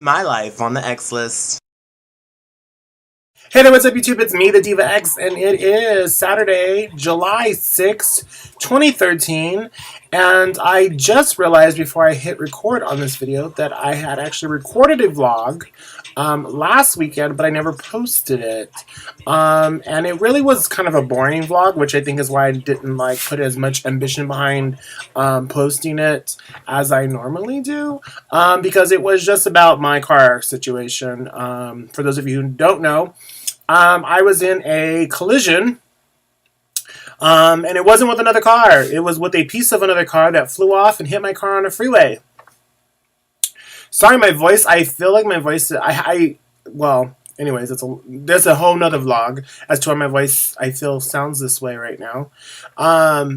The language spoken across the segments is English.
My life on the X list. Hey there, what's up YouTube? It's me, the Diva X, and it is Saturday, July 6th, 2013, and I just realized before I hit record on this video that I had actually recorded a vlog last weekend, but I never posted it, and it really was kind of a boring vlog, which I think is why I didn't put as much ambition behind posting it as I normally do, because it was just about my car situation. For those of you who don't know, I was in a collision, and it wasn't with another car. It was with a piece of another car that flew off and hit my car on a freeway. Sorry, my voice. I feel like my voice. Well, anyways, there's a whole nother vlog as to why my voice, I feel, sounds this way right now.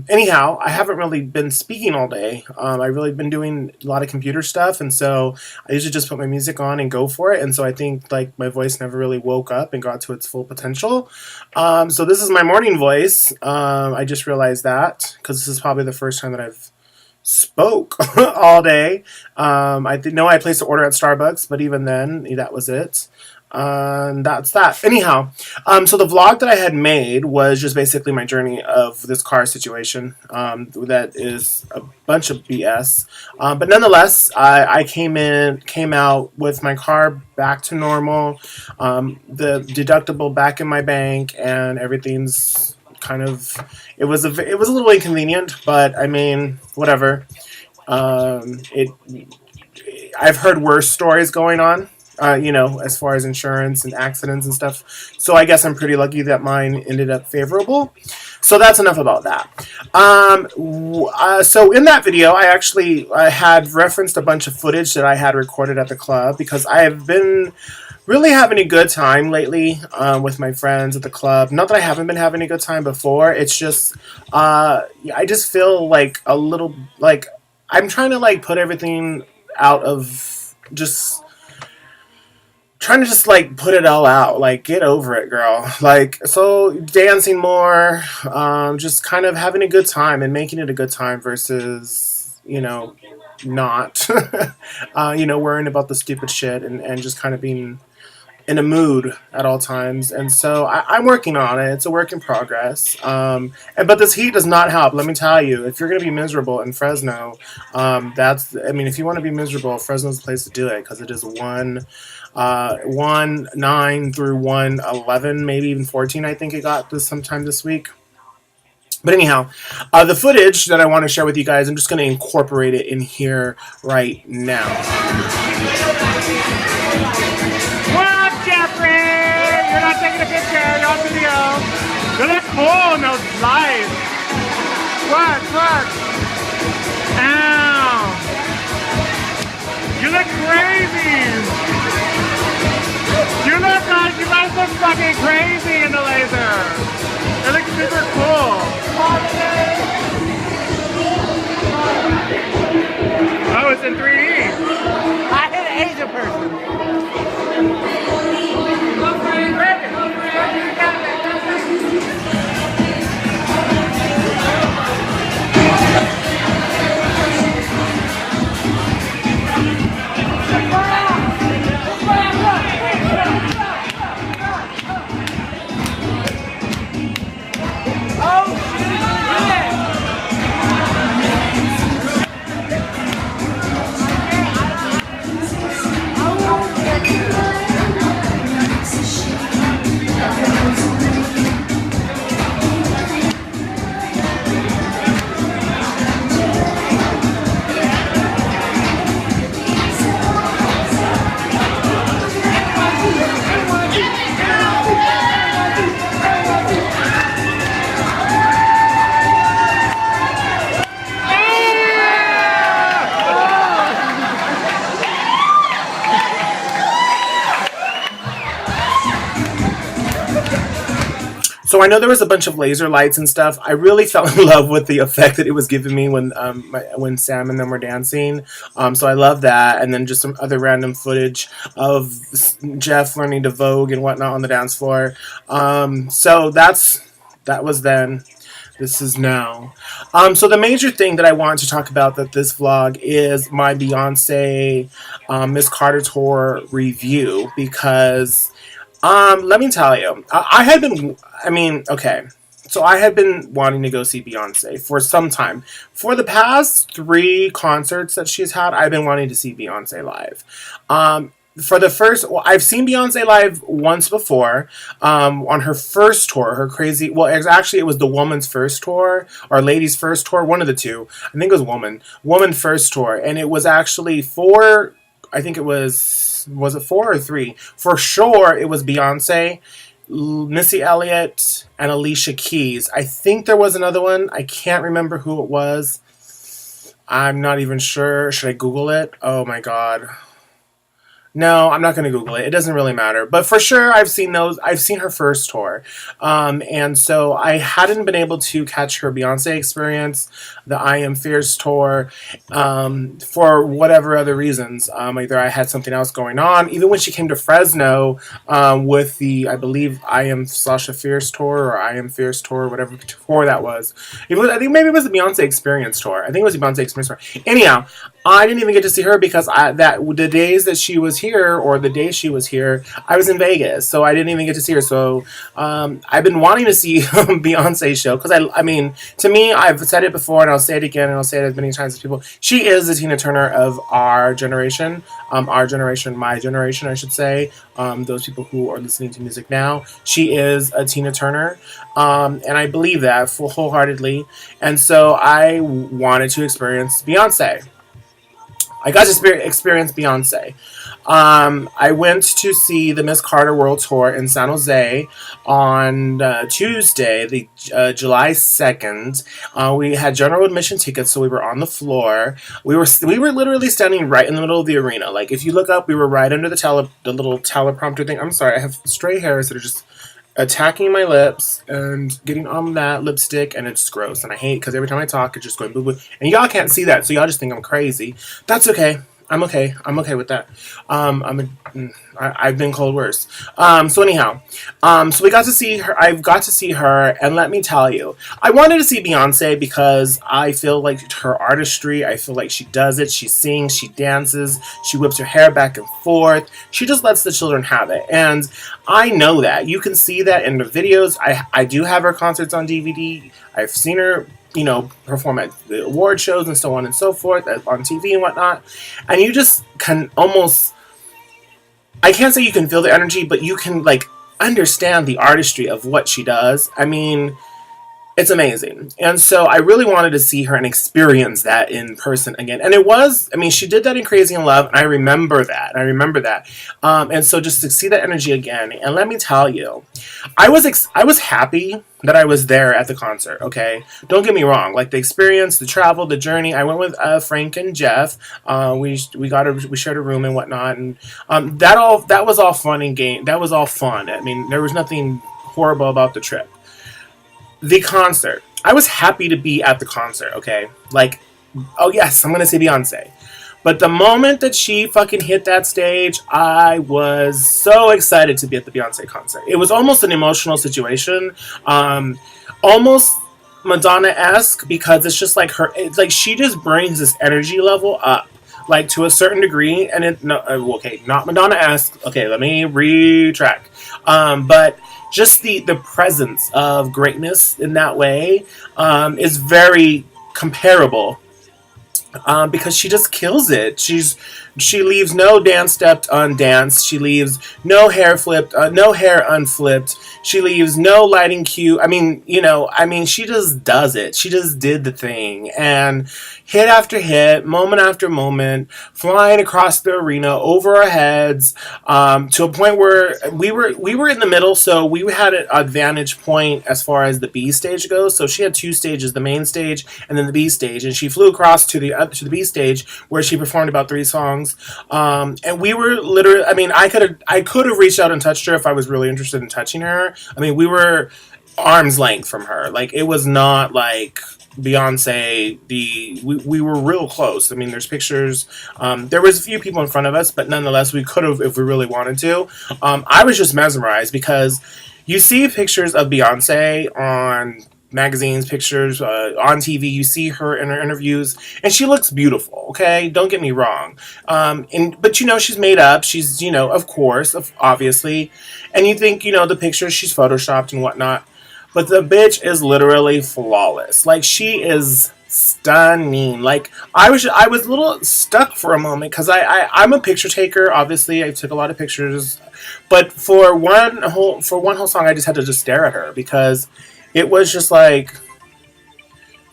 Anyhow, I haven't really been speaking all day. I've really been doing a lot of computer stuff, and so I usually just put my music on and go for it, and so I think my voice never really woke up and got to its full potential. So this is my morning voice. I just realized that because this is probably the first time that I've spoke all day. I know I placed an order at Starbucks, but even then, that was it. That's that. Anyhow, so the vlog that I had made was just basically my journey of this car situation. That is a bunch of BS. But nonetheless, I came out with my car back to normal, the deductible back in my bank, and everything's kind of, it was a little inconvenient, but I mean, whatever. I've heard worse stories going on, as far as insurance and accidents and stuff. So I guess I'm pretty lucky that mine ended up favorable. So that's enough about that. So in that video, I had referenced a bunch of footage that I had recorded at the club because I have been really having a good time lately with my friends at the club. Not that I haven't been having a good time before. It's just, I just feel like a little, I'm trying to put everything out of just, trying to just put it all out. Get over it, girl. So dancing more, just kind of having a good time and making it a good time versus, not, worrying about the stupid shit and just kind of being in a mood at all times. And so I'm working on it. It's a work in progress. But this heat does not help. Let me tell you, if you're going to be miserable in Fresno, if you want to be miserable, Fresno's the place to do it, because it is 1/9 through 1/11, maybe even 14, I think it got sometime this week. But anyhow, the footage that I want to share with you guys, I'm just going to incorporate it in here right now. You're not taking a picture, you're on video. You look cool in those lights. What? Ow. You look crazy. You guys look fucking crazy in the laser. It looks super cool. Oh, it's in 3D. I hit an Asian person. So I know there was a bunch of laser lights and stuff. I really fell in love with the effect that it was giving me when Sam and them were dancing. So I love that. And then just some other random footage of Jeff learning to Vogue and whatnot on the dance floor. So that was then. This is now. So the major thing that I want to talk about that this vlog is my Beyonce Miss Carter tour review because let me tell you, I had been. I mean, okay. So I had been wanting to go see Beyonce for some time. For the past 3 concerts that she's had, I've been wanting to see Beyonce live. For the first, well, I've seen Beyonce live once before, on her first tour, her crazy, well, it was the woman's first tour, or ladies' first tour, one of the two. I think it was woman first tour, and it was actually 4, I think it was it 4 or 3? For sure, it was Beyonce, Missy Elliott, and Alicia Keys. I think there was another one. I can't remember who it was. I'm not even sure. Should I Google it? Oh my God. No, I'm not going to Google it. It doesn't really matter. But for sure, I've seen those. I've seen her first tour. And so I hadn't been able to catch her Beyonce experience, the I Am Fierce tour, for whatever other reasons. Either I had something else going on. Even when she came to Fresno with the, I believe, I Am Sasha Fierce tour or I Am Fierce tour, whatever tour that was. I think maybe it was the Beyonce Experience tour. I think it was the Beyonce Experience tour. Anyhow, I didn't even get to see her because the days that she was here, or the day she was here, I was in Vegas, so I didn't even get to see her. So I've been wanting to see Beyonce's show because I mean, to me, I've said it before and I'll say it again and I'll say it as many times as people. She is the Tina Turner of our generation, my generation, I should say. Those people who are listening to music now, she is a Tina Turner, and I believe that wholeheartedly. And so I wanted to experience Beyonce. I got to experience Beyonce. I went to see the Miss Carter World Tour in San Jose on Tuesday, July 2nd. We had general admission tickets, so we were on the floor. We were literally standing right in the middle of the arena. Like, if you look up, we were right under the little teleprompter thing. I'm sorry, I have stray hairs that are just attacking my lips and getting on that lipstick, and it's gross, and I hate because every time I talk it's just going boo boo, and y'all can't see that, so y'all just think I'm crazy. That's okay. I'm okay with that. I've been called worse. So anyhow, so we got to see her. I've got to see her, and let me tell you, I wanted to see Beyonce because I feel like her artistry. I feel like she does it. She sings, she dances, she whips her hair back and forth. She just lets the children have it, and I know that. You can see that in the videos. I do have her concerts on DVD. I've seen her, perform at the award shows and so on and so forth, on TV and whatnot. And you just can almost, I can't say you can feel the energy, but you can, understand the artistry of what she does. I mean, it's amazing. And so I really wanted to see her and experience that in person again. And it was, she did that in Crazy in Love, and I remember that. And so just to see that energy again, and let me tell you, I was happy that I was there at the concert, okay? Don't get me wrong. Like, the experience, the travel, the journey. I went with Frank and Jeff. We shared a room and whatnot, and that was all fun and game. That was all fun. There was nothing horrible about the trip. The concert. I was happy to be at the concert, okay? Like, oh yes, I'm gonna see Beyonce. But the moment that she fucking hit that stage, I was so excited to be at the Beyonce concert. It was almost an emotional situation. Almost Madonna-esque, because it's just like she just brings this energy level up, like, to a certain degree. And not Madonna-esque. Okay, let me retract. But just the presence of greatness in that way is very comparable, because she just kills it. She leaves no dance stepped undanced. She leaves no hair unflipped. She leaves no lighting cue. She just does it. She just did the thing. And hit after hit, moment after moment, flying across the arena, over our heads, to a point where we were in the middle, so we had an vantage point as far as the B stage goes. So she had 2 stages, the main stage and then the B stage. And she flew across to the B stage, where she performed about 3 songs. And we were literally, I could have reached out and touched her if I was really interested in touching her. We were arm's length from her. Like, it was not like Beyonce, we were real close. There's pictures. There was a few people in front of us, but nonetheless, we could have if we really wanted to. I was just mesmerized because you see pictures of Beyonce on magazines, pictures, on TV. You see her in her interviews, and she looks beautiful. Okay, don't get me wrong. But you know, she's made up. She's, you know, of course, obviously, and you think, you know, the pictures she's photoshopped and whatnot, but the bitch is literally flawless. Like, she is stunning. Like, I was a little stuck for a moment because I'm a picture taker. Obviously, I took a lot of pictures, but for one whole song, I just had to just stare at her because it was just like,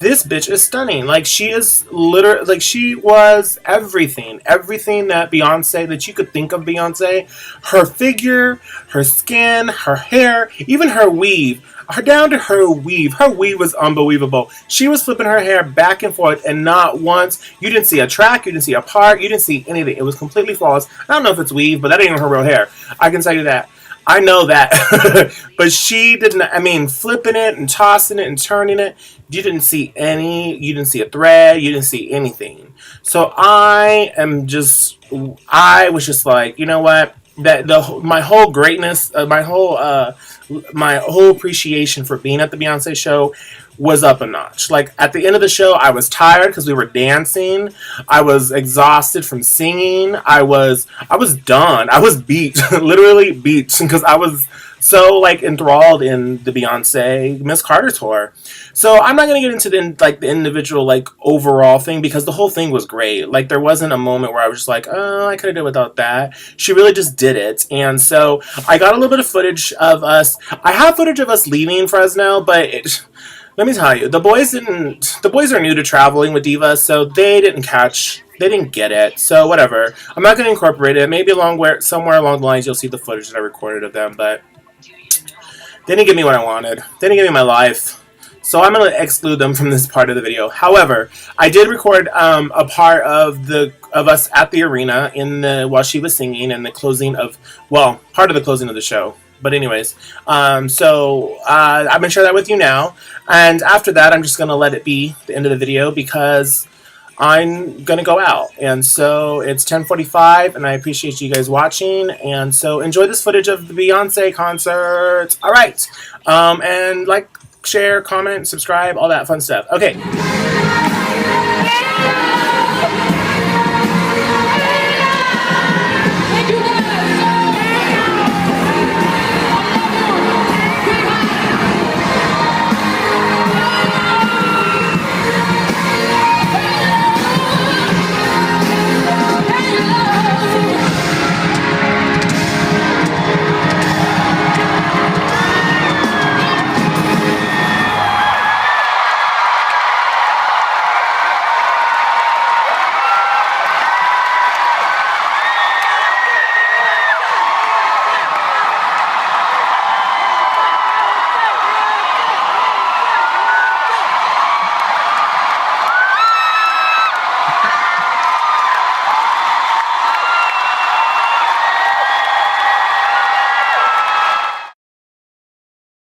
this bitch is stunning. Like, she is literally, like, she was everything that Beyonce, that you could think of Beyonce. Her figure, her skin, her hair, even her weave. Down to her weave. Her weave was unbelievable. She was flipping her hair back and forth, and not once, you didn't see a track, you didn't see a part, you didn't see anything. It was completely flawless. I don't know if it's weave, but that ain't even her real hair. I can tell you that. I know that. But she didn't, I mean, flipping it and tossing it and turning it, you didn't see a thread, you didn't see anything. So I was just like, you know what? My whole greatness, my whole appreciation for being at the Beyonce show was up a notch. Like, at the end of the show, I was tired because we were dancing. I was exhausted from singing. I was done. I was beat, literally beat, because I was so, like, enthralled in the Beyonce Miss Carter tour. So I'm not gonna get into the individual, like, overall thing, because the whole thing was great. Like, there wasn't a moment where I was just like, oh, I could have done without that. She really just did it. And so I got a little bit of footage of us. I have footage of us leaving Fresno, but let me tell you, the boys are new to traveling with divas, so they didn't get it. So whatever. I'm not gonna incorporate it. Maybe somewhere along the lines you'll see the footage that I recorded of them, but they didn't give me what I wanted. They didn't give me my life. So I'm going to exclude them from this part of the video. However, I did record a part of us at the arena while she was singing and part of the closing of the show. But anyways, so I'm going to share that with you now. And after that, I'm just going to let it be the end of the video because I'm going to go out. And so it's 10:45, and I appreciate you guys watching. And so enjoy this footage of the Beyonce concert. All right. And share, comment, subscribe, all that fun stuff. Okay.